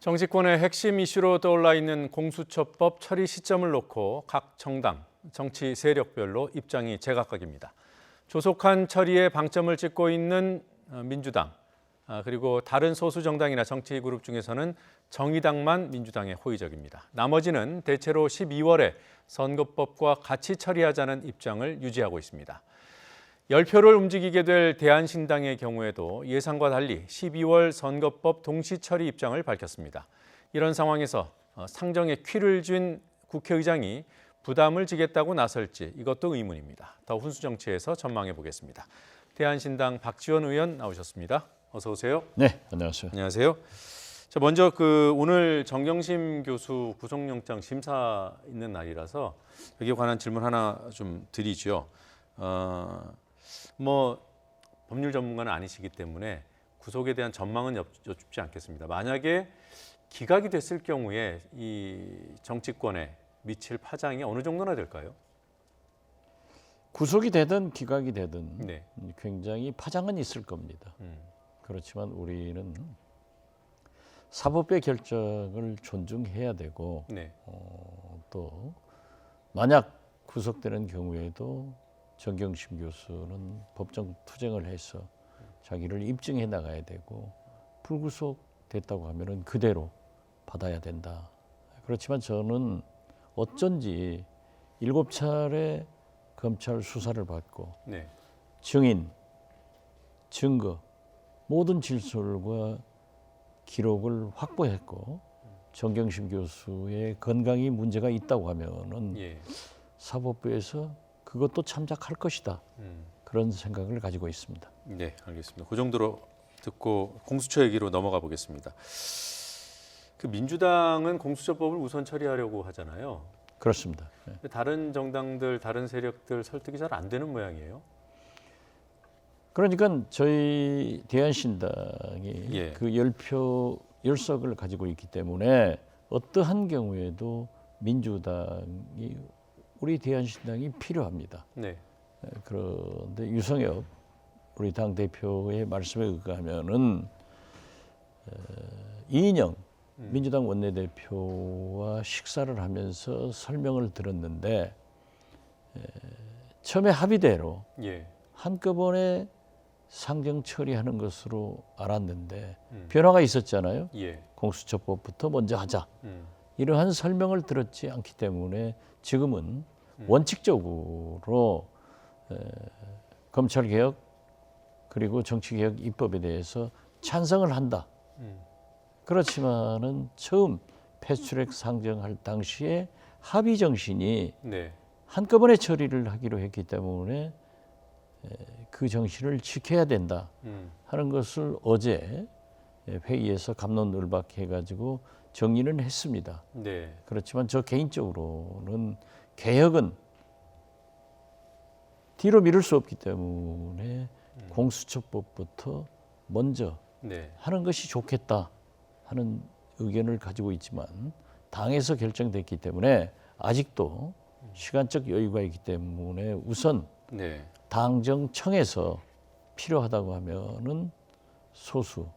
정치권의 핵심 이슈로 떠올라 있는 공수처법 처리 시점을 놓고 각 정당, 정치 세력별로 입장이 제각각입니다. 조속한 처리에 방점을 찍고 있는 민주당, 그리고 다른 소수 정당이나 정치 그룹 중에서는 정의당만 민주당에 호의적입니다. 나머지는 대체로 12월에 선거법과 같이 처리하자는 입장을 유지하고 있습니다. 10표를 움직이게 될 대한신당의 경우에도 예상과 달리 12월 선거법 동시 처리 입장을 밝혔습니다. 이런 상황에서 상정에 키를 쥔 국회의장이 부담을 지겠다고 나설지 이것도 의문입니다. 더 훈수 정치에서 전망해 보겠습니다. 대한신당 박지원 의원 나오셨습니다. 어서 오세요. 네, 안녕하세요. 안녕하세요. 자, 먼저 오늘 정경심 교수 구속영장 심사 있는 날이라서 여기에 관한 질문 하나 좀 드리죠. 법률 전문가는 아니시기 때문에 구속에 대한 전망은 여쭙지 않겠습니다. 만약에 기각이 됐을 경우에 이 정치권에 미칠 파장이 어느 정도나 될까요? 구속이 되든 기각이 되든 네. 굉장히 파장은 있을 겁니다. 그렇지만 우리는 사법부의 결정을 존중해야 되고 네. 또 만약 구속되는 경우에도 정경심 교수는 법정 투쟁을 해서 자기를 입증해 나가야 되고 불구속 됐다고 하면은 그대로 받아야 된다. 그렇지만 저는 어쩐지 7차례 검찰 수사를 받고 네. 증인, 증거 모든 진술과 기록을 확보했고 정경심 교수의 건강이 문제가 있다고 하면은 예. 사법부에서 그것도 참작할 것이다. 그런 생각을 가지고 있습니다. 네, 알겠습니다. 그 정도로 듣고 공수처 얘기로 넘어가 보겠습니다. 그 민주당은 공수처법을 우선 처리하려고 하잖아요. 그렇습니다. 네. 다른 정당들, 다른 세력들 설득이 잘 안 되는 모양이에요. 그러니까 저희 대한신당이 예. 그 10표 10석을 가지고 있기 때문에 어떠한 경우에도 민주당이 우리 대한신당이 필요합니다. 네. 그런데 유성엽 우리 당 대표의 말씀에 의하면은 이인영 민주당 원내대표와 식사를 하면서 설명을 들었는데 처음에 합의대로 예. 한꺼번에 상정 처리하는 것으로 알았는데 변화가 있었잖아요. 예. 공수처법부터 먼저 하자. 이러한 설명을 들었지 않기 때문에 지금은 원칙적으로 검찰개혁 그리고 정치개혁 입법에 대해서 찬성을 한다. 그렇지만은 처음 패스트트랙 상정할 당시에 합의 정신이 네. 한꺼번에 처리를 하기로 했기 때문에 그 정신을 지켜야 된다 하는 것을 어제 회의에서 갑론을박해가지고 정리는 했습니다. 네. 그렇지만 저 개인적으로는 개혁은 뒤로 미룰 수 없기 때문에 공수처법부터 먼저 네. 하는 것이 좋겠다 하는 의견을 가지고 있지만 당에서 결정됐기 때문에 아직도 시간적 여유가 있기 때문에 우선 네. 당정청에서 필요하다고 하면은 소수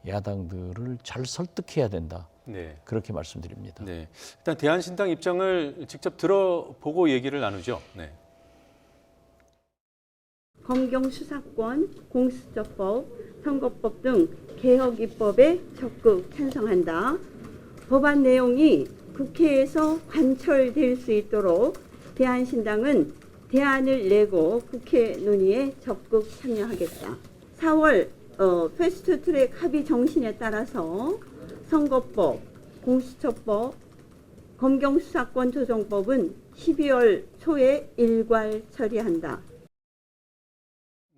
야당들을 잘 설득해야 된다. 네. 그렇게 말씀드립니다. 네. 일단 대한신당 입장을 직접 들어보고 얘기를 나누죠. 네. 검경수사권, 공수처법, 선거법 등 개혁 입법에 적극 찬성한다. 법안 내용이 국회에서 관철될 수 있도록 대한신당은 대안을 내고 국회 논의에 적극 참여하겠다. 4월 패스트트랙 합의 정신에 따라서 선거법, 공수처법, 검경수사권 조정법은 12월 초에 일괄 처리한다.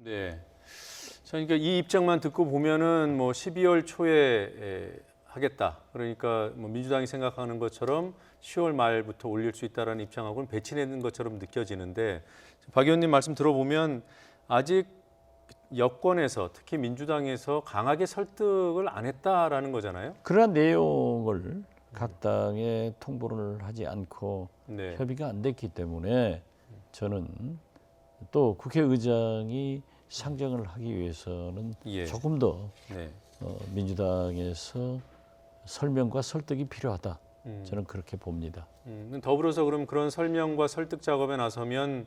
네. 그러니까 이 입장만 듣고 보면은 12월 초에 하겠다. 그러니까 민주당이 생각하는 것처럼 10월 말부터 올릴 수 있다라는 입장하고는 배치되는 것처럼 느껴지는데 박 의원님 말씀 들어보면 아직 여권에서 특히 민주당에서 강하게 설득을 안 했다라는 거잖아요. 그러한 내용을 각 당에 통보를 하지 않고 네. 협의가 안 됐기 때문에 저는 또 국회의장이 상정을 하기 위해서는 예. 조금 더 네. 민주당에서 설명과 설득이 필요하다. 저는 그렇게 봅니다. 더불어서 그럼 그런 설명과 설득 작업에 나서면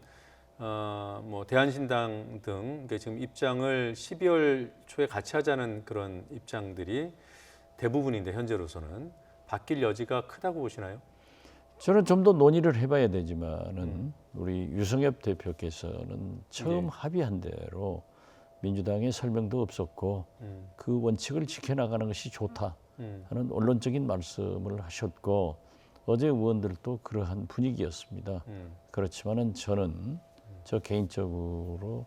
뭐 대한신당 등 지금 입장을 12월 초에 같이 하자는 그런 입장들이 대부분인데 현재로서는 바뀔 여지가 크다고 보시나요? 저는 좀 더 논의를 해봐야 되지만은 우리 유성엽 대표께서는 처음 네. 합의한 대로 민주당의 설명도 없었고 그 원칙을 지켜나가는 것이 좋다 하는 언론적인 말씀을 하셨고 어제 의원들도 그러한 분위기였습니다. 그렇지만은 저는 저 개인적으로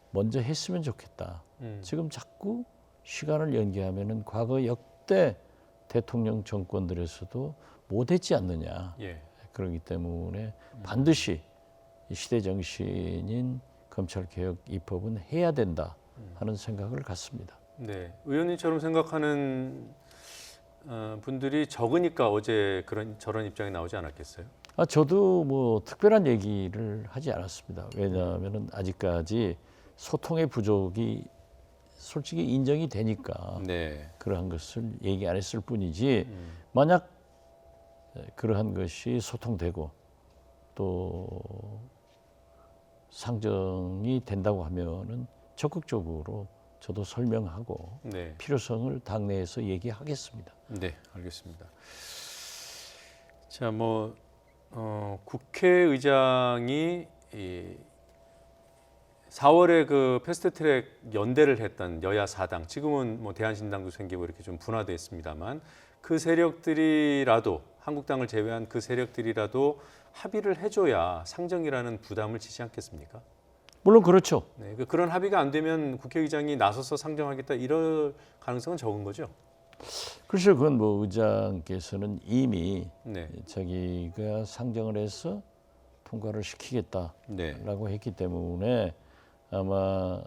먼저 했으면 좋겠다. 지금 자꾸 시간을 연기하면은 과거 역대 대통령 정권들에서도 못했지 않느냐. 예. 그렇기 때문에 반드시 이 시대 정신인 검찰개혁 입법은 해야 된다 하는 생각을 갖습니다. 네, 의원님처럼 생각하는 분들이 적으니까 어제 저런 입장이 나오지 않았겠어요? 저도 뭐 특별한 얘기를 하지 않았습니다. 왜냐하면 아직까지 소통의 부족이 솔직히 인정이 되니까 네. 그러한 것을 얘기 안 했을 뿐이지 만약 그러한 것이 소통되고 또 상정이 된다고 하면은 적극적으로 저도 설명하고 네. 필요성을 당내에서 얘기하겠습니다. 네, 알겠습니다. 자, 국회의장이 4월에 그 패스트트랙 연대를 했던 여야 4당, 지금은 뭐 대한신당도 생기고 이렇게 좀 분화됐습니다만 그 세력들이라도 한국당을 제외한 그 세력들이라도 합의를 해줘야 상정이라는 부담을 지지 않겠습니까? 물론 그렇죠. 네, 그런 합의가 안 되면 국회의장이 나서서 상정하겠다 이럴 가능성은 적은 거죠. 글쎄요, 그건 뭐 의장께서는 이미 네, 자기가 상정을 해서 통과를 시키겠다라고 네, 했기 때문에 아마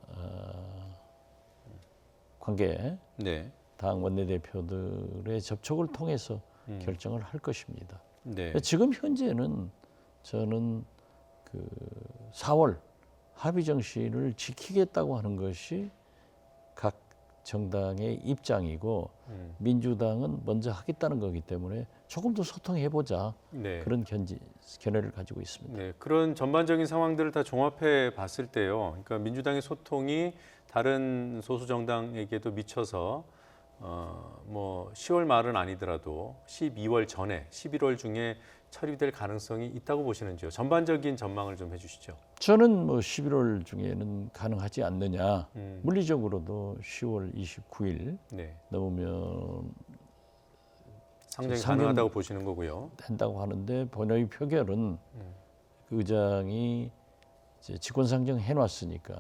관계 네, 당 원내대표들의 접촉을 통해서 결정을 할 것입니다. 네, 지금 현재는 저는 그 4월 합의 정신을 지키겠다고 하는 것이 각 정당의 입장이고 민주당은 먼저 하겠다는 거기 때문에 조금 더 소통해보자 네. 그런 견해를 가지고 있습니다. 네, 그런 전반적인 상황들을 다 종합해 봤을 때요. 그러니까 민주당의 소통이 다른 소수 정당에게도 미쳐서 뭐 10월 말은 아니더라도 12월 전에 11월 중에 처리될 가능성이 있다고 보시는지요? 전반적인 전망을 좀 해주시죠. 저는 뭐 11월 중에는 가능하지 않느냐. 물리적으로도 10월 29일 네, 넘으면 상정이 상정- 가능하다고 보시는 거고요. 된다고 하는데 본회의 표결은 그 의장이 이제 직권상정 해놨으니까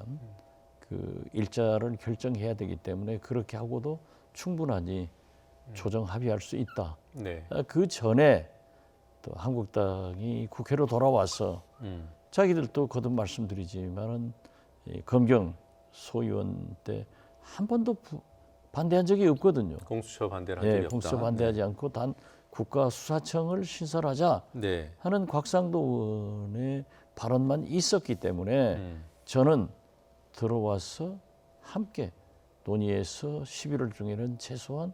그 일자를 결정해야 되기 때문에 그렇게 하고도 충분하니 조정 합의할 수 있다. 네, 그 전에 또 한국당이 국회로 돌아와서 자기들도 거듭 말씀드리지만은 검경 소위원 때 한 번도 반대한 적이 없거든요. 공수처 반대를 한 적이 없다. 공수처 반대하지 않고 단 국가수사청을 신설하자 네, 하는 곽상도 의원의 발언만 있었기 때문에 저는 들어와서 함께 논의해서 11월 중에는 최소한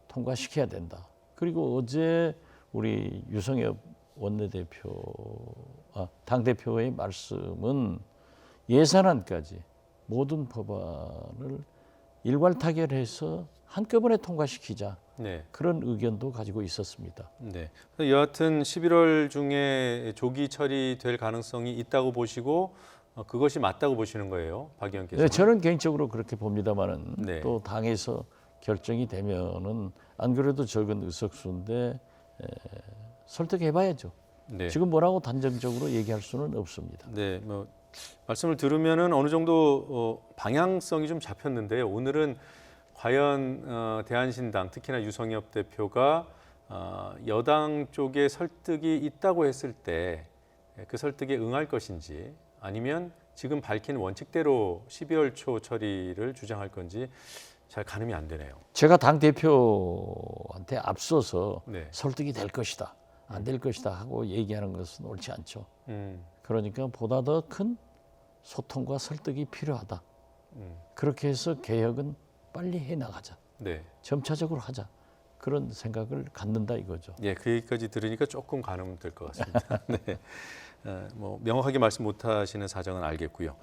통과시켜야 된다. 그리고 어제 우리 유성엽 당대표의 말씀은 예산안까지 모든 법안을 일괄 타결해서 한꺼번에 통과시키자. 네. 그런 의견도 가지고 있었습니다. 네. 여하튼 11월 중에 조기 처리될 가능성이 있다고 보시고 그것이 맞다고 보시는 거예요, 박 의원께서. 네, 저는 개인적으로 그렇게 봅니다만은 네. 또 당에서 결정이 되면은 안 그래도 적은 의석수인데 설득해봐야죠. 네. 지금 뭐라고 단정적으로 얘기할 수는 없습니다. 네, 뭐 말씀을 들으면은 어느 정도 방향성이 좀 잡혔는데요. 오늘은 과연 대한신당 특히나 유성엽 대표가 여당 쪽에 설득이 있다고 했을 때 그 설득에 응할 것인지 아니면 지금 밝힌 원칙대로 12월 초 처리를 주장할 건지 잘 가늠이 안 되네요. 제가 당 대표한테 앞서서 네. 설득이 될 것이다, 안 될 것이다 하고 얘기하는 것은 옳지 않죠. 음, 그러니까 보다 더 큰 소통과 설득이 필요하다. 그렇게 해서 개혁은 빨리 해 나가자. 네. 점차적으로 하자. 그런 생각을 갖는다 이거죠. 예, 그 얘기까지 들으니까 조금 가늠될 것 같습니다. 네, 뭐 명확하게 말씀 못하시는 사정은 알겠고요.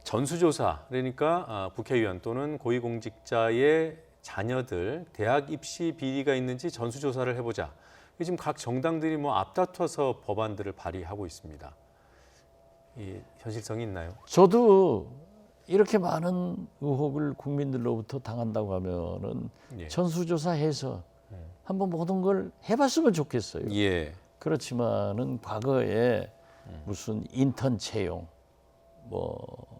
전수조사 그러니까 국회의원 또는 고위공직자의 자녀들 대학 입시 비리가 있는지 전수조사를 해보자. 지금 각 정당들이 뭐 앞다퉈서 법안들을 발의하고 있습니다. 이 현실성이 있나요? 저도 이렇게 많은 의혹을 국민들로부터 당한다고 하면은 예. 전수조사해서 한번 모든 걸 해봤으면 좋겠어요. 예. 그렇지만은 과거에 무슨 인턴 채용 뭐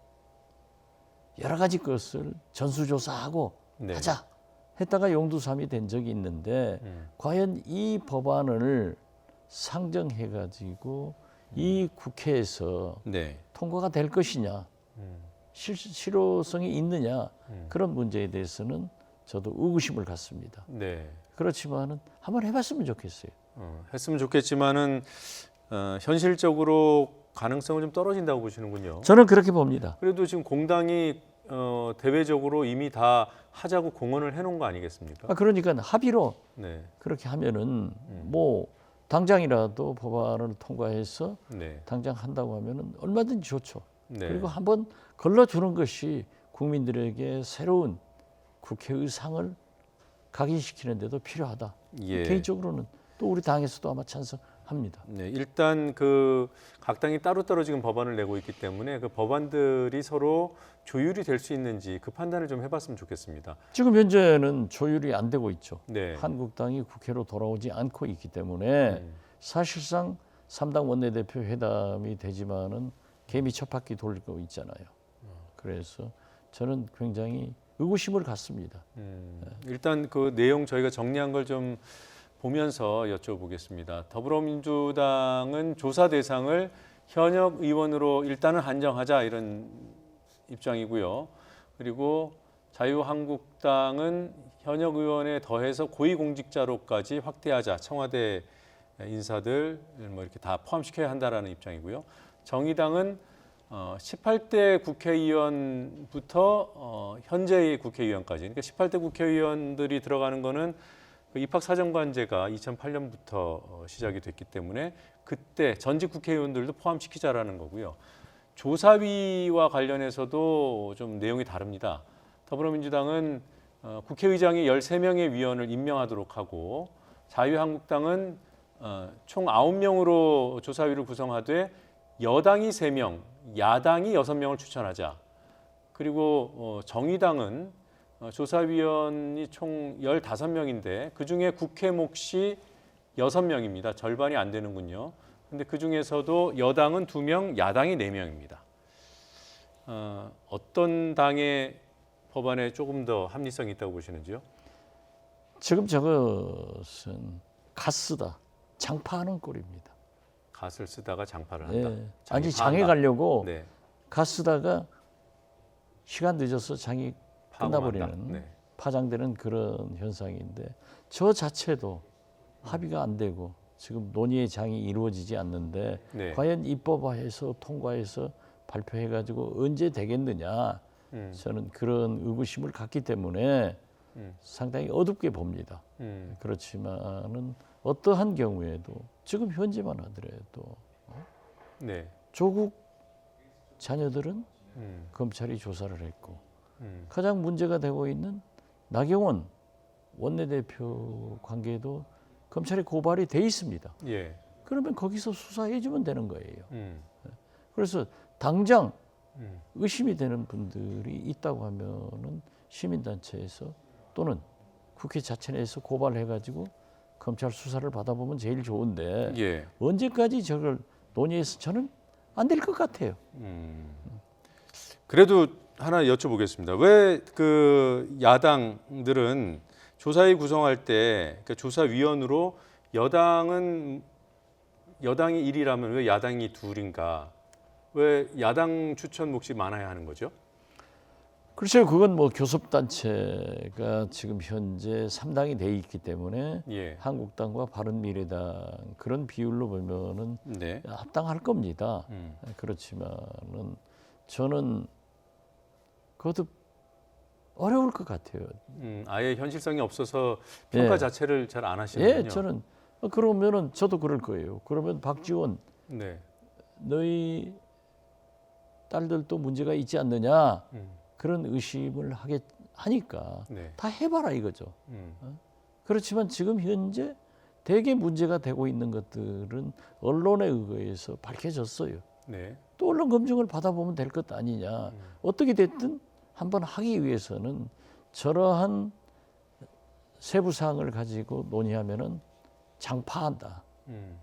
여러 가지 것을 전수조사하고 네. 하자 했다가 용두삼이 된 적이 있는데 과연 이 법안을 상정해가지고 이 국회에서 네. 통과가 될 것이냐 실효성이 있느냐 그런 문제에 대해서는 저도 의구심을 갖습니다. 네. 그렇지만은 한번 해봤으면 좋겠어요. 했으면 좋겠지만은 현실적으로 가능성은 좀 떨어진다고 보시는군요. 저는 그렇게 봅니다. 그래도 지금 공당이 대외적으로 이미 다 하자고 공언을 해놓은 거 아니겠습니까? 그러니까 합의로 네. 그렇게 하면은 뭐 당장이라도 법안을 통과해서 네. 당장 한다고 하면은 얼마든지 좋죠. 네. 그리고 한번 걸러주는 것이 국민들에게 새로운 국회의상을 각인시키는 데도 필요하다. 예. 개인적으로는 또 우리 당에서도 아마 찬성합니다. 네, 일단 그 각 당이 따로따로 지금 법안을 내고 있기 때문에 그 법안들이 서로 조율이 될 수 있는지 그 판단을 좀 해봤으면 좋겠습니다. 지금 현재는 조율이 안 되고 있죠. 네. 한국당이 국회로 돌아오지 않고 있기 때문에 사실상 3당 원내대표 회담이 되지만은 개미 첫 바퀴 돌고 있잖아요. 그래서 저는 굉장히 의구심을 갖습니다. 일단 그 내용 저희가 정리한 걸 좀 보면서 여쭤보겠습니다. 더불어민주당은 조사 대상을 현역 의원으로 일단은 한정하자 이런 입장이고요. 그리고 자유한국당은 현역 의원에 더해서 고위공직자로까지 확대하자. 청와대 인사들 뭐 이렇게 다 포함시켜야 한다라는 입장이고요. 정의당은 18대 국회의원부터 현재의 국회의원까지, 그러니까 18대 국회의원들이 들어가는 거는 그 입학사정관제가 2008년부터 시작이 됐기 때문에 그때 전직 국회의원들도 포함시키자라는 거고요. 조사위와 관련해서도 좀 내용이 다릅니다. 더불어민주당은 국회의장이 13명의 위원을 임명하도록 하고 자유한국당은 총 9명으로 조사위를 구성하되 여당이 3명, 야당이 6명을 추천하자. 그리고 정의당은 조사위원이 총 15명인데 그중에 국회 몫이 6명입니다. 절반이 안 되는군요. 근데 그중에서도 여당은 2명, 야당이 4명입니다. 어떤 당의 법안에 조금 더 합리성이 있다고 보시는지요? 지금 저것은 갓쓰다, 장파하는 꼴입니다. 갓을 쓰다가 장파를 한다. 네. 장이 아니 장에 파한다. 가려고 네. 갓쓰다가 시간 늦어서 장이 파고한다. 끝나버리는 네. 파장되는 그런 현상인데 저 자체도 합의가 안 되고 지금 논의의 장이 이루어지지 않는데 네. 과연 입법화해서 통과해서 발표해가지고 언제 되겠느냐 저는 그런 의구심을 갖기 때문에 상당히 어둡게 봅니다. 그렇지만은 어떠한 경우에도 지금 현재만 하더라도 네. 조국 자녀들은 검찰이 조사를 했고 가장 문제가 되고 있는 나경원 원내대표 관계도 검찰에 고발이 돼 있습니다. 예. 그러면 거기서 수사해 주면 되는 거예요. 그래서 당장 의심이 되는 분들이 있다고 하면은 시민단체에서 또는 국회 자체 내에서 고발해가지고 검찰 수사를 받아보면 제일 좋은데 예. 언제까지 저걸 논의해서 저는 안 될 것 같아요. 그래도 하나 여쭤보겠습니다. 왜 그 야당들은 조사위 구성할 때 그러니까 조사위원으로 여당이 1이라면 왜 야당이 2인가? 왜 야당 추천 몫이 많아야 하는 거죠? 글쎄요, 그건 뭐 교섭단체가 지금 현재 3당이 돼 있기 때문에 예. 한국당과 바른미래당 그런 비율로 보면은 네. 합당할 겁니다. 그렇지만은 저는 거듭 어려울 것 같아요. 아예 현실성이 없어서 평가 예. 자체를 잘 안 하시는군요. 예, 저는 그러면은 저도 그럴 거예요. 그러면 박지원 네. 너희 딸들도 문제가 있지 않느냐 음, 그런 의심을 하니까 네. 다 해봐라 이거죠. 음, 그렇지만 지금 현재 대개 문제가 되고 있는 것들은 언론에 의해서 밝혀졌어요. 네. 또 언론 검증을 받아보면 될 것 아니냐. 어떻게 됐든 한번 하기 위해서는 저러한 세부 사항을 가지고 논의하면은 장파한다.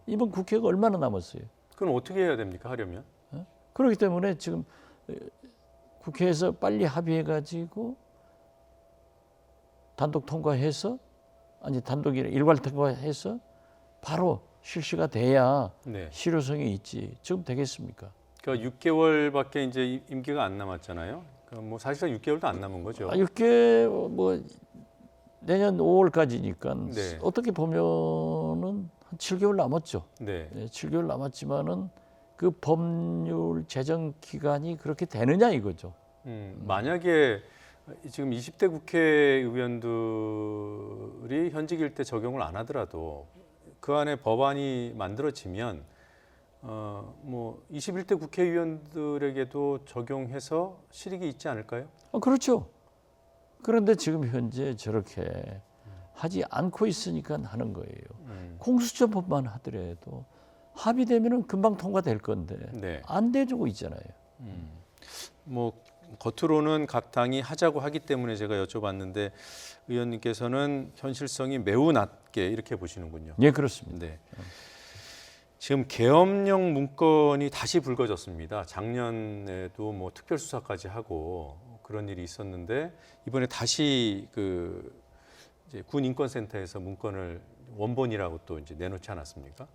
이번 국회가 얼마나 남았어요. 그럼 어떻게 해야 됩니까? 하려면? 그렇기 때문에 지금 국회에서 빨리 합의해 가지고 단독 통과해서 단독이 일괄 통과해서 바로 실시가 돼야 네. 실효성이 있지. 지금 되겠습니까? 그러니까 6개월밖에 이제 임기가 안 남았잖아요. 그러니까 뭐 사실상 6개월도 안 남은 거죠. 6개 뭐 내년 5월까지니까 네. 어떻게 보면은 한 7개월 남았죠. 네. 네, 7개월 남았지만은 그 법률 제정 기간이 그렇게 되느냐 이거죠. 만약에 지금 20대 국회의원들이 현직일 때 적용을 안 하더라도 그 안에 법안이 만들어지면 뭐 21대 국회의원들에게도 적용해서 실익이 있지 않을까요? 그렇죠. 그런데 지금 현재 저렇게 하지 않고 있으니까 하는 거예요. 공수처법만 하더라도 합의되면은 금방 통과될 건데 네. 안 돼주고 있잖아요. 뭐 겉으로는 각 당이 하자고 하기 때문에 제가 여쭤봤는데 의원님께서는 현실성이 매우 낮게 이렇게 보시는군요. 예, 그렇습니다. 네. 지금 계엄령 문건이 다시 불거졌습니다. 작년에도 뭐 특별수사까지 하고 그런 일이 있었는데 이번에 다시 그 이제 군인권센터에서 문건을 원본이라고 또 이제 내놓지 않았습니까?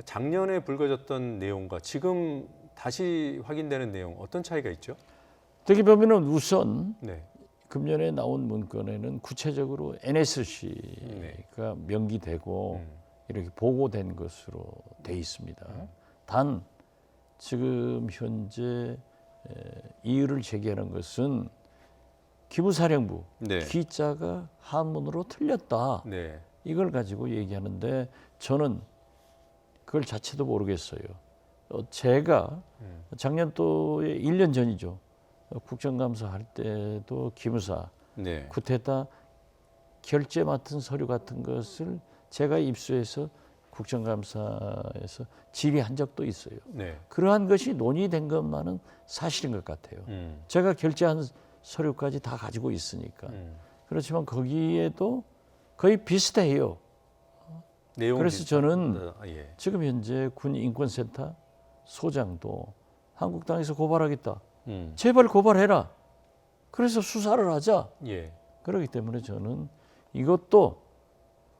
작년에 불거졌던 내용과 지금 다시 확인되는 내용 어떤 차이가 있죠? 어떻게 보면은 우선 네. 금년에 나온 문건에는 구체적으로 NSC가 명기되고 이렇게 보고된 것으로 돼 있습니다. 단 지금 현재 이의를 제기하는 것은 기무사령부 네. 기자가 한문으로 틀렸다. 네. 이걸 가지고 얘기하는데 저는 그걸 자체도 모르겠어요. 제가 작년도에 1년 전이죠. 국정감사 할 때도 기무사 네. 쿠데타 결재 맡은 서류 같은 것을 제가 입수해서 국정감사에서 질의한 적도 있어요. 네. 그러한 것이 논의된 것만은 사실인 것 같아요. 제가 결재한 서류까지 다 가지고 있으니까. 그렇지만 거기에도 거의 비슷해요. 내용 그래서 저는 예. 지금 현재 군인권센터 소장도 한국당에서 고발하겠다. 제발 고발해라. 그래서 수사를 하자. 예. 그렇기 때문에 저는 이것도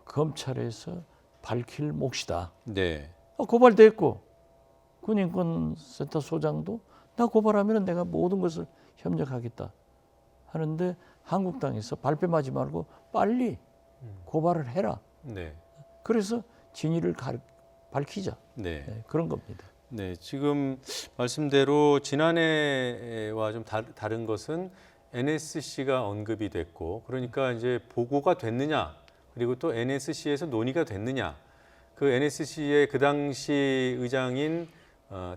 검찰에서 밝힐 몫이다. 네. 고발됐고 군인권센터 소장도 나 고발하면 내가 모든 것을 협력하겠다 하는데 한국당에서 발뺌하지 말고 빨리 고발을 해라. 네. 그래서 진위를 밝히자. 네. 네, 그런 겁니다. 네, 지금 말씀대로 지난해와 좀 다른 것은 NSC가 언급이 됐고, 그러니까 이제 보고가 됐느냐, 그리고 또 NSC에서 논의가 됐느냐, 그 NSC의 그 당시 의장인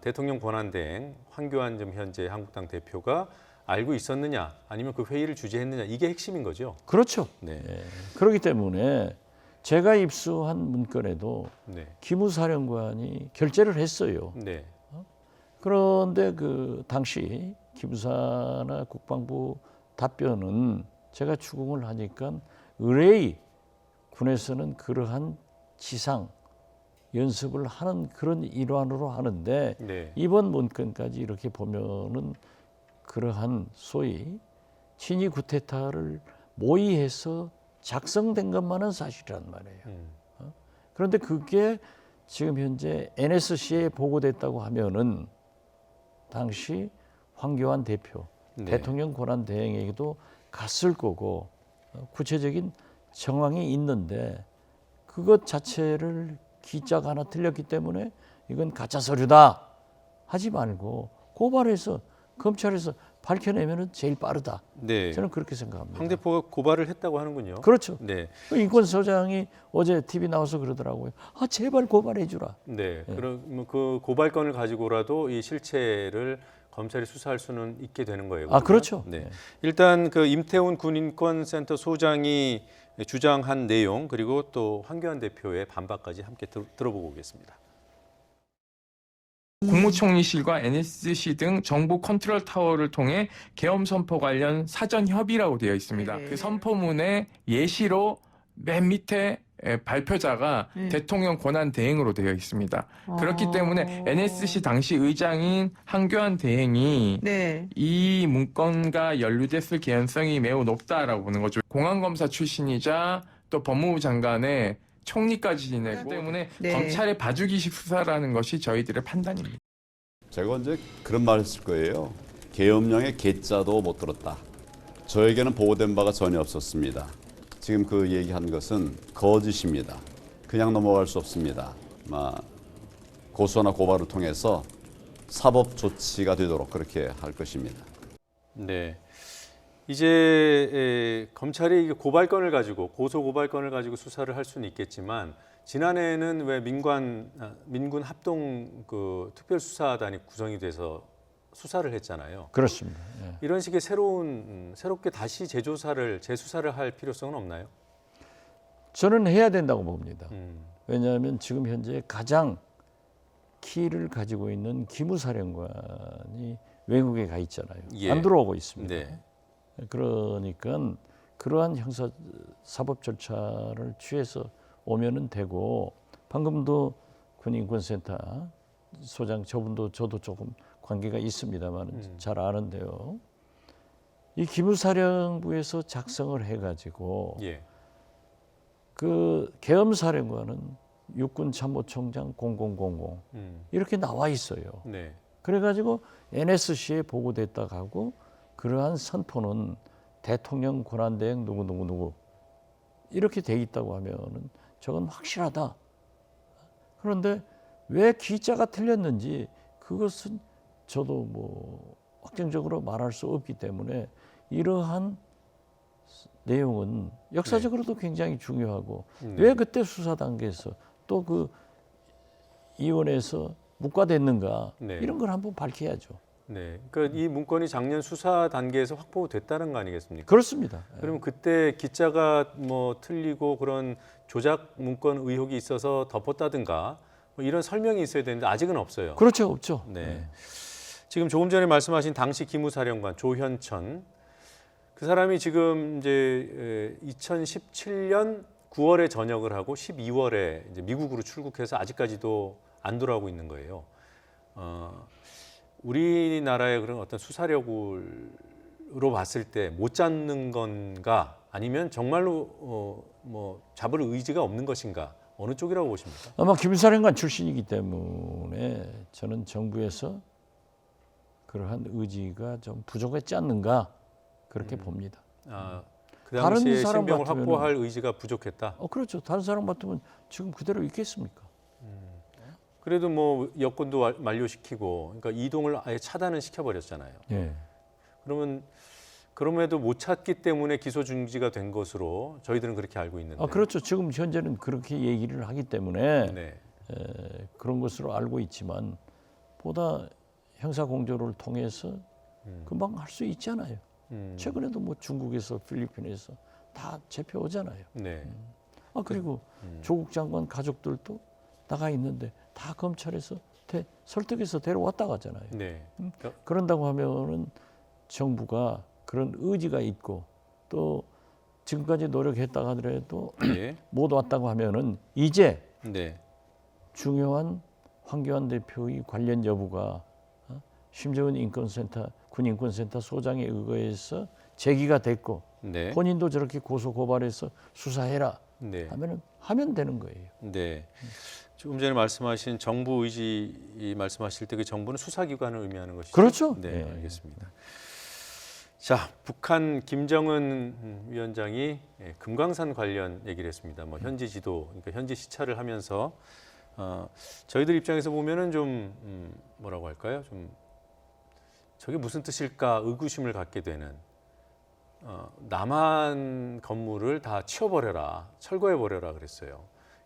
대통령 권한대행 황교안 전 현재 한국당 대표가 알고 있었느냐, 아니면 그 회의를 주재했느냐, 이게 핵심인 거죠. 그렇죠. 네. 네. 그렇기 때문에 제가 입수한 문건에도 네. 기무사령관이 결재를 했어요. 네. 그런데 그 당시 기무사나 국방부 답변은 제가 추궁을 하니까 의뢰의 군에서는 그러한 지상 연습을 하는 그런 일환으로 하는데 네. 이번 문건까지 이렇게 보면은 그러한 소위 친위 쿠데타를 모의해서 작성된 것만은 사실이란 말이에요. 그런데 그게 지금 현재 NSC에 보고됐다고 하면은 당시 황교안 대표, 네. 대통령 권한 대행에게도 갔을 거고 구체적인 정황이 있는데 그것 자체를 기자가 하나 틀렸기 때문에 이건 가짜 서류다 하지 말고 고발해서 검찰에서 밝혀내면은 제일 빠르다. 네. 저는 그렇게 생각합니다. 황 대표가 고발을 했다고 하는군요. 그렇죠. 네. 그 인권소장이 어제 TV 나와서 그러더라고요. 아 제발 고발해주라. 네. 그럼 그 고발건을 가지고라도 이 실체를 검찰이 수사할 수는 있게 되는 거예요. 아 그러면? 그렇죠. 네. 일단 그 임태훈 군인권센터 소장이 주장한 내용 그리고 또 황교안 대표의 반박까지 함께 들어보고 오겠습니다. 국무총리실과 NSC 등 정부 컨트롤 타워를 통해 계엄 선포 관련 사전 협의라고 되어 있습니다. 네. 그 선포문에 예시로 맨 밑에 발표자가 대통령 권한 대행으로 되어 있습니다. 그렇기 때문에 NSC 당시 의장인 황교안 대행이 네. 이 문건과 연루됐을 개연성이 매우 높다라고 보는 거죠. 공안검사 출신이자 또 법무부 장관의 총리까지 지내고 때문에 네. 검찰의 봐주기식 수사라는 것이 저희들의 판단입니다. 제가 언제 그런 말 했을 거예요. 계엄령의 개자도 못 들었다. 저에게는 보고된 바가 전혀 없었습니다. 지금 그 얘기한 것은 거짓입니다. 그냥 넘어갈 수 없습니다. 고소나 고발을 통해서 사법 조치가 되도록 그렇게 할 것입니다. 네. 이제 검찰이 고발건을 가지고 고소 고발건을 가지고 수사를 할 수는 있겠지만 지난해에는 왜 민군 합동 그 특별수사단이 구성이 돼서 수사를 했잖아요. 그렇습니다. 예. 이런 식의 새롭게 다시 재수사를 할 필요성은 없나요? 저는 해야 된다고 봅니다. 음. 왜냐하면 지금 현재 가장 키를 가지고 있는 기무사령관이 외국에 가 있잖아요. 예. 안 들어오고 있습니다. 네. 그러니까 그러한 형사 사법 절차를 취해서 오면은 되고 방금도 군인권센터 소장 저분도 저도 조금 관계가 있습니다만 잘 아는데요. 이 기무사령부에서 작성을 해가지고 예. 그 계엄사령관은 육군참모총장 0000 이렇게 나와 있어요. 네. 그래가지고 NSC에 보고됐다 하고 그러한 선포는 대통령 권한대행 누구 이렇게 돼 있다고 하면은 저건 확실하다. 그런데 왜 기자가 틀렸는지 그것은 저도 뭐 확정적으로 말할 수 없기 때문에 이러한 내용은 역사적으로도 굉장히 중요하고 왜 그때 수사 단계에서 또 그 이원에서 묵과됐는가 네. 이런 걸 한번 밝혀야죠. 네. 그러니까 이 문건이 작년 수사 단계에서 확보됐다는 거 아니겠습니까? 그렇습니다. 그러면 그때 기자가 뭐 틀리고 그런 조작 문건 의혹이 있어서 덮었다든가 뭐 이런 설명이 있어야 되는데 아직은 없어요. 그렇죠, 없죠. 네. 지금 조금 전에 말씀하신 당시 기무사령관 조현천 그 사람이 지금 이제 2017년 9월에 전역을 하고 12월에 이제 미국으로 출국해서 아직까지도 안 돌아오고 있는 거예요. 우리나라의 그런 어떤 수사력으로 봤을 때 못 잡는 건가 아니면 정말로 뭐 잡을 의지가 없는 것인가 어느 쪽이라고 보십니까? 아마 김사령관 출신이기 때문에 저는 정부에서 그러한 의지가 좀 부족했지 않는가 그렇게 봅니다. 그 다른 당시에 사람 신병을 같으면은- 확보할 의지가 부족했다. 그렇죠. 다른 사람 같으면 지금 그대로 있겠습니까? 그래도 뭐 여권도 만료시키고 그러니까 이동을 아예 차단을 시켜버렸잖아요. 예. 그러면 그럼에도 못 찾기 때문에 기소 중지가 된 것으로 저희들은 그렇게 알고 있는데. 그렇죠. 지금 현재는 그렇게 얘기를 하기 때문에 네. 그런 것으로 알고 있지만 보다 형사 공조를 통해서 금방 할 수 있잖아요. 최근에도 뭐 중국에서 필리핀에서 다 잡혀오잖아요. 네. 그리고 조국 장관 가족들도 나가 있는데 다 검찰에서 설득해서 데려왔다 가잖아요. 네. 그런다고 하면은 정부가 그런 의지가 있고 또 지금까지 노력했다 하더라도 예. 못 왔다고 하면은 이제 네. 중요한 황교안 대표의 관련 여부가 심재원 인권센터 군인권센터 소장에 의거해서 제기가 됐고 네. 본인도 저렇게 고소 고발해서 수사해라 네. 하면 되는 거예요. 네. 조금 전에 말씀하신 정부 의지 말씀하실 때 그 정부는 수사기관을 의미하는 것이죠. 그렇죠. 네, 네. 알겠습니다. 자, 북한 김정은 위원장이 금강산 관련 얘기를 했습니다. 뭐 현지 지도, 그러니까 현지 시찰을 하면서 저희들 입장에서 보면은 좀 뭐라고 할까요? 좀 저게 무슨 뜻일까 의구심을 갖게 되는 남한 건물을 다 치워버려라, 철거해버려라 그랬어요.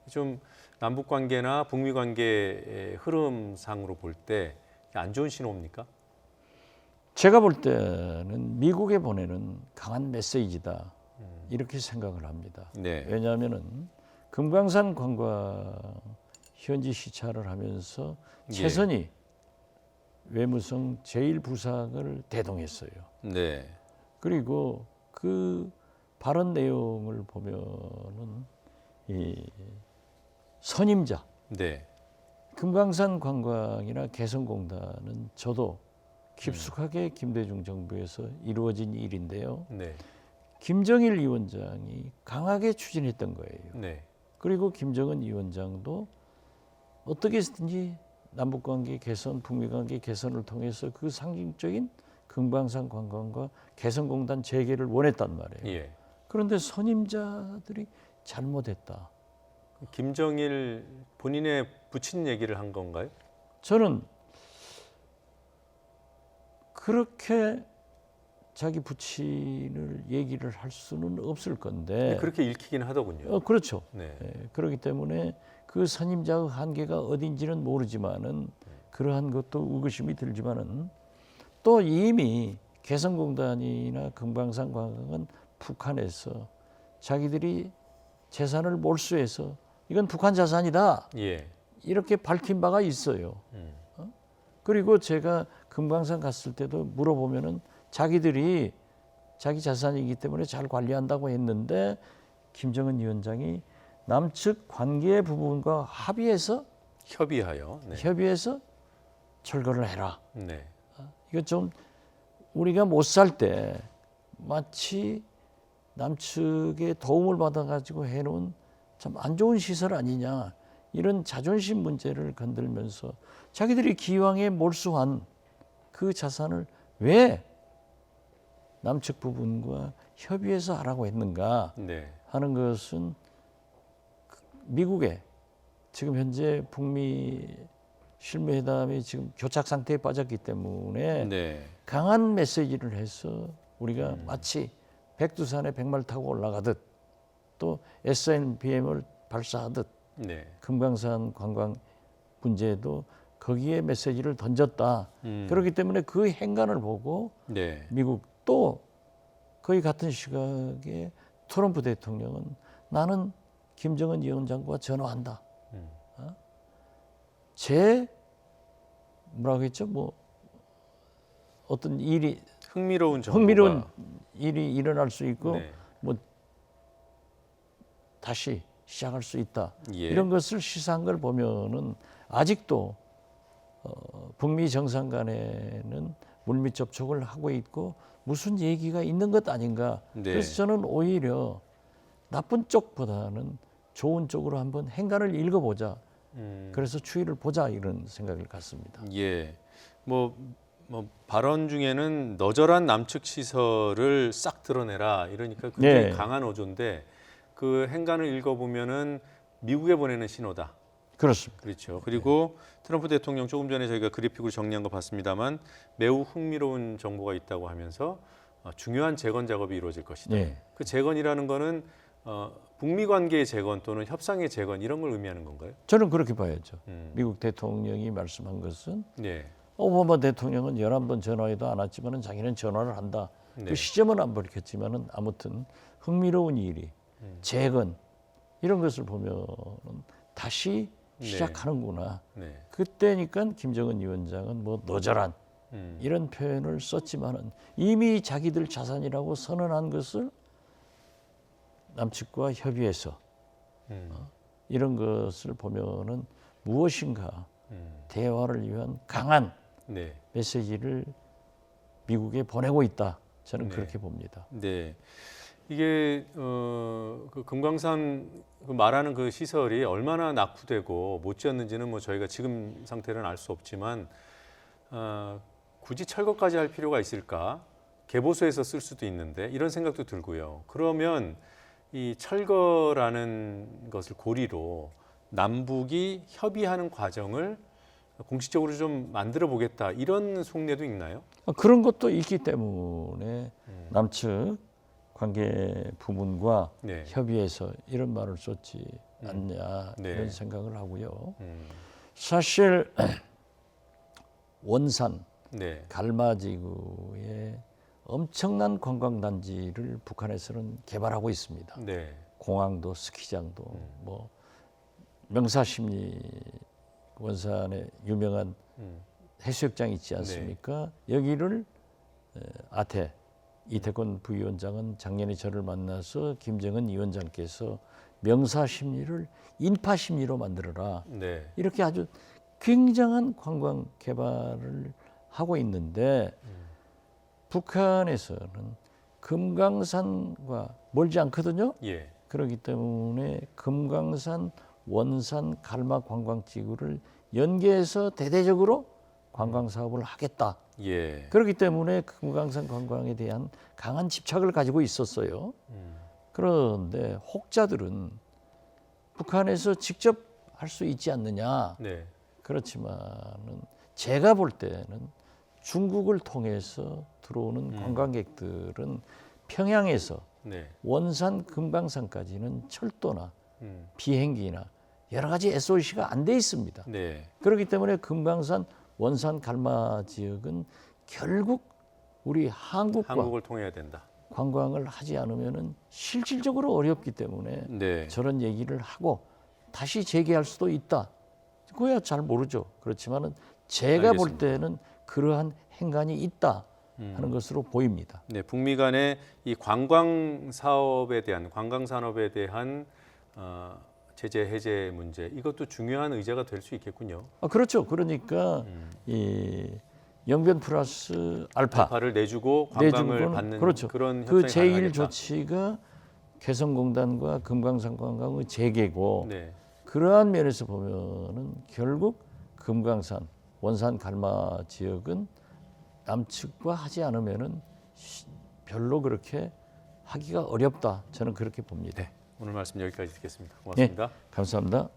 좀 남북 관계나 북미 관계의 흐름상으로 볼 때 안 좋은 신호입니까? 제가 볼 때는 미국에 보내는 강한 메시지다 이렇게 생각을 합니다. 네. 왜냐하면은 금강산 관광 현지 시찰을 하면서 최선희 외무성 제1부상을 대동했어요. 네. 그리고 그 발언 내용을 보면은 이 선임자 네. 금강산 관광이나 개성공단은 저도 깊숙하게 김대중 정부에서 이루어진 일인데요. 네. 김정일 위원장이 강하게 추진했던 거예요. 네. 그리고 김정은 위원장도 어떻게 해서든지 남북관계 개선, 북미관계 개선을 통해서 그 상징적인 금강산 관광과 개성공단 재개를 원했단 말이에요. 예. 그런데 선임자들이 잘못했다. 김정일 본인의 부친 얘기를 한 건가요? 저는 그렇게 자기 부친을 얘기를 할 수는 없을 건데 그렇게 읽히긴 하더군요. 그렇죠. 네. 그렇기 때문에 그 선임자의 한계가 어딘지는 모르지만은 그러한 것도 의구심이 들지만은 또 이미 개성공단이나 금강산 관광은 북한에서 자기들이 재산을 몰수해서 이건 북한 자산이다 예. 이렇게 밝힌 바가 있어요. 그리고 제가 금강산 갔을 때도 물어보면은 자기들이 자기 자산이기 때문에 잘 관리한다고 했는데 김정은 위원장이 남측 관계 부분과 합의해서 협의하여. 네. 철거를 해라. 네. 이거 좀 우리가 못 살 때 마치 남측의 도움을 받아가지고 해놓은 참 안 좋은 시설 아니냐 이런 자존심 문제를 건들면서 자기들이 기왕에 몰수한 그 자산을 왜 남측 부분과 협의해서 하라고 했는가 네. 하는 것은 미국의 지금 현재 북미 실무회담이 지금 교착 상태에 빠졌기 때문에 네. 강한 메시지를 해서 우리가 마치 백두산에 백마를 타고 올라가듯 또 SNBM을 발사하듯 네. 금강산 관광 문제도 거기에 메시지를 던졌다. 그렇기 때문에 그 행간을 보고 네. 미국도 거의 같은 시각에 트럼프 대통령은 나는 김정은 위원장과 전화한다. 제 뭐라고 했죠? 뭐 어떤 일이 흥미로운 정보가. 흥미로운 일이 일어날 수 있고 네. 뭐 다시 시작할 수 있다. 예. 이런 것을 시사한 걸 보면은 아직도 북미 정상 간에는 물밑 접촉을 하고 있고 무슨 얘기가 있는 것 아닌가. 네. 그래서 저는 오히려 나쁜 쪽보다는 좋은 쪽으로 한번 행간을 읽어보자. 그래서 추이를 보자 이런 생각을 갖습니다. 예. 뭐 발언 중에는 너절한 남측 시설을 싹 드러내라 이러니까 굉장히 네. 강한 어조인데 그 행간을 읽어보면은 미국에 보내는 신호다. 그렇습니다. 그렇죠. 그리고 트럼프 대통령 조금 전에 저희가 그래픽으로 정리한 거 봤습니다만 매우 흥미로운 정보가 있다고 하면서 중요한 재건 작업이 이루어질 것이다. 네. 그 재건이라는 거는 북미 관계의 재건 또는 협상의 재건 이런 걸 의미하는 건가요? 저는 그렇게 봐야죠. 미국 대통령이 말씀한 것은 네. 오바마 대통령은 11번 전화해도 안 왔지만은 자기는 전화를 한다. 네. 그 시점은 안 밝혔지만은 아무튼 흥미로운 일이 재건 이런 것을 보면은 다시 시작하는구나. 네. 그때니까 김정은 위원장은 뭐 너절한 이런 표현을 썼지만은 이미 자기들 자산이라고 선언한 것을 남측과 협의해서 이런 것을 보면은 무엇인가 대화를 위한 강한 네. 메시지를 미국에 보내고 있다. 저는 네. 그렇게 봅니다. 네. 이게 그 금강산 그 말하는 그 시설이 얼마나 낙후되고 못 지었는지는 뭐 저희가 지금 상태는 알 수 없지만 굳이 철거까지 할 필요가 있을까? 개보수에서 쓸 수도 있는데 이런 생각도 들고요. 그러면 이 철거라는 것을 고리로 남북이 협의하는 과정을 공식적으로 좀 만들어 보겠다 이런 속내도 있나요? 그런 것도 있기 때문에 남측 관계 부문과 네. 협의해서 이런 말을 썼지 않냐 네. 이런 생각을 하고요. 음. 사실 원산 네. 갈마지구에 엄청난 관광단지를 북한에서는 개발하고 있습니다. 네. 공항도 스키장도 뭐 명사십리 원산에 유명한 해수욕장 있지 않습니까? 여기를 아태 이태권 부위원장은 작년에 저를 만나서 김정은 위원장께서 명사십리를 인파십리로 만들어라. 네. 이렇게 아주 굉장한 관광 개발을 하고 있는데 북한에서는 금강산과 멀지 않거든요. 예. 그렇기 때문에 금강산, 원산, 갈마 관광지구를 연계해서 대대적으로 관광 사업을 하겠다. 예. 그렇기 때문에 금강산 관광에 대한 강한 집착을 가지고 있었어요. 그런데 혹자들은 북한에서 직접 할 수 있지 않느냐. 네. 그렇지만은 제가 볼 때는 중국을 통해서 들어오는 관광객들은 평양에서 네. 원산 금강산까지는 철도나 음. 비행기나 여러 가지 SOC가 안 돼 있습니다. 네. 그렇기 때문에 금강산, 원산, 갈마 지역은 결국 우리 한국과 한국을 통해야 된다. 관광을 하지 않으면은 실질적으로 어렵기 때문에 네. 저런 얘기를 하고 다시 재개할 수도 있다. 그거야 잘 모르죠. 그렇지만은 제가 볼 알겠습니다. 때는 그러한 행간이 있다 하는 것으로 보입니다. 네, 북미 간의 이 관광 사업에 대한 관광 산업에 대한 제재 해제 문제 이것도 중요한 의제가 될 수 있겠군요. 그렇죠. 그러니까 이 영변 플러스 알파 알파를 내주고 관광을 내주고는 받는 그렇죠. 그런 그 협상이 제1 가능하겠다. 조치가 개성공단과 금강산 관광의 재개고 네. 그러한 면에서 보면은 결국 금강산, 원산, 갈마 지역은 남측과 하지 않으면은 별로 그렇게 하기가 어렵다. 저는 그렇게 봅니다. 오늘 말씀 여기까지 듣겠습니다. 네, 고맙습니다. 감사합니다.